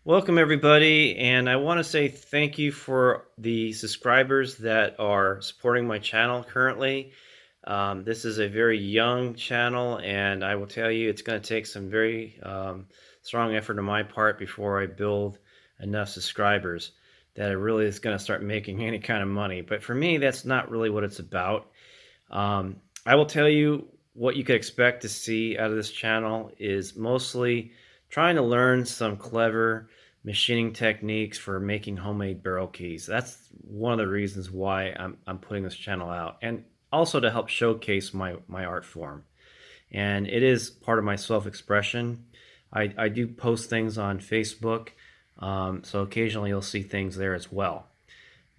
Welcome, everybody, and I want to say thank you for the subscribers that are supporting my channel currently. This is a very young channel, and I will tell you it's going to take some very strong effort on my part before I build enough subscribers that it really is going to start making any kind of money. But for me, that's not really what it's about. I will tell you what you could expect to see out of this channel is mostly trying to learn some clever machining techniques for making homemade barrel keys. That's one of the reasons why I'm putting this channel out, and also to help showcase my art form. And it is part of my self-expression. I do post things on Facebook, so occasionally you'll see things there as well.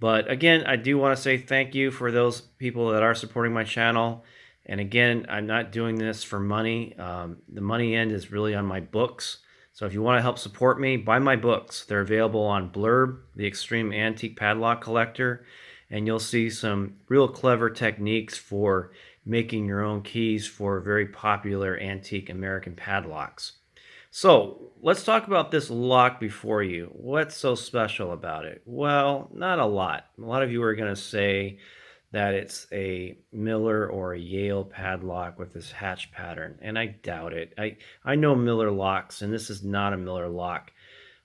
But again, I do want to say thank you for those people that are supporting my channel. And again, I'm not doing this for money. The money end is really on my books. So if you want to help support me, buy my books. They're available on Blurb, the Extreme Antique Padlock Collector, and you'll see some real clever techniques for making your own keys for very popular antique American padlocks. So let's talk about this lock before you. What's so special about it? Well, not a lot. A lot of you are going to say that it's a Miller or a Yale padlock with this hatch pattern, and I doubt it. I know Miller locks, and this is not a Miller lock.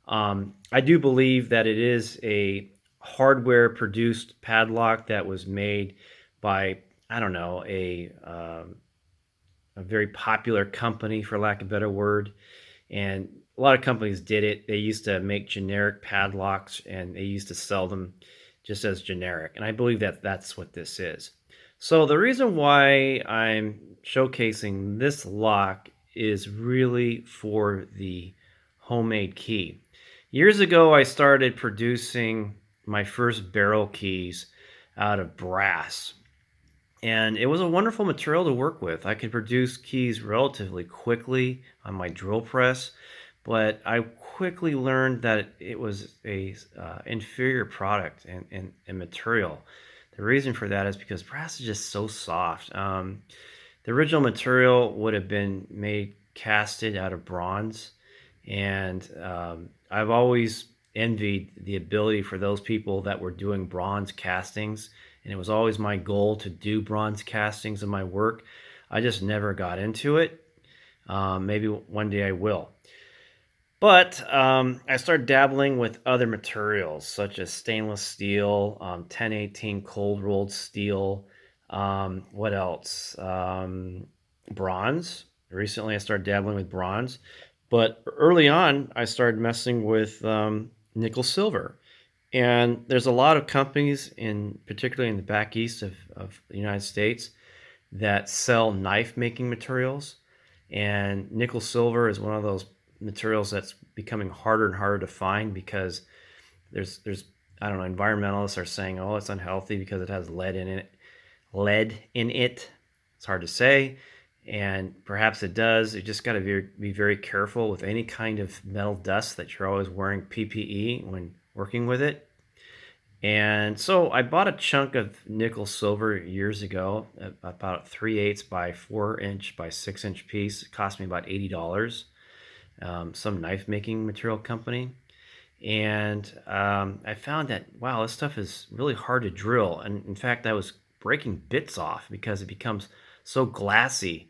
I do believe that it is a hardware produced padlock that was made by, I don't know, a very popular company, for lack of a better word. And a lot of companies did it. They used to make generic padlocks and they used to sell them just as generic. And I believe that that's what this is. So the reason why I'm showcasing this lock is really for the homemade key. Years ago, I started producing my first barrel keys out of brass. And it was a wonderful material to work with. I could produce keys relatively quickly on my drill press, but I quickly learned that it was a inferior product and material. The reason for that is because brass is just so soft. The original material would have been made casted out of bronze, and I've always envied the ability for those people that were doing bronze castings, and it was always my goal to do bronze castings of my work. I just never got into it. Maybe one day I will. But I started dabbling with other materials such as stainless steel, 1018 cold rolled steel. What else? Bronze. Recently, I started dabbling with bronze. But early on, I started messing with nickel silver. And there's a lot of companies, particularly in the back east of the United States, that sell knife making materials. And nickel silver is one of those materials that's becoming harder and harder to find because there's I don't know, environmentalists are saying, oh, it's unhealthy because it has lead in it. Lead in it. It's hard to say, and perhaps it does. You just got to be very careful with any kind of metal dust that you're always wearing PPE when working with it. And so I bought a chunk of nickel silver years ago, about 3/8 by 4" by 6" piece. It cost me about $80. Some knife making material company. And I found that, wow, this stuff is really hard to drill. And in fact, I was breaking bits off because it becomes so glassy.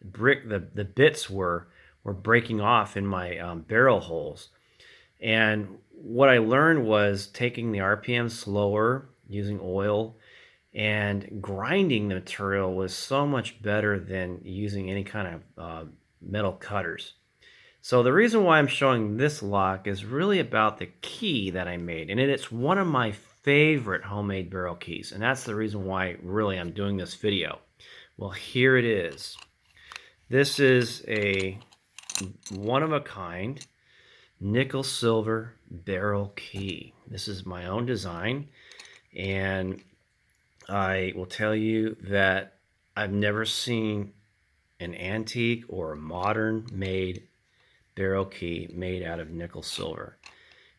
The bits were breaking off in my barrel holes. And what I learned was taking the RPM slower, using oil, and grinding the material was so much better than using any kind of metal cutters. So the reason why I'm showing this lock is really about the key that I made. And it's one of my favorite homemade barrel keys. And that's the reason why really I'm doing this video. Well, here it is. This is a one-of-a-kind nickel silver barrel key. This is my own design. And I will tell you that I've never seen an antique or a modern made barrel key made out of nickel silver.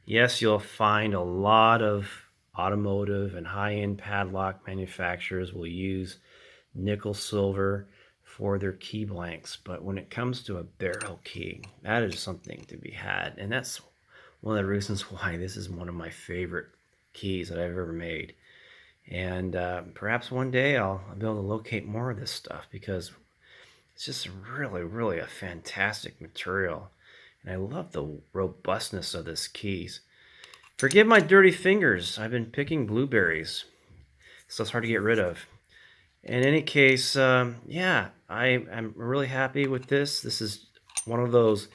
Yes, you'll find a lot of automotive and high-end padlock manufacturers will use nickel silver for their key blanks, but when it comes to a barrel key, that is something to be had. And that's one of the reasons why this is one of my favorite keys that I've ever made. And perhaps one day I'll be able to locate more of this stuff because it's just really, really a fantastic material. And I love the robustness of this keys. Forgive my dirty fingers. I've been picking blueberries, so it's hard to get rid of. In any case, yeah, I'm really happy with this. This is one of those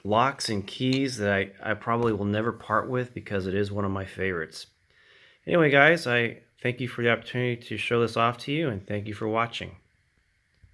locks and keys that I probably will never part with because it is one of my favorites. Anyway, guys, I thank you for the opportunity to show this off to you, and thank you for watching.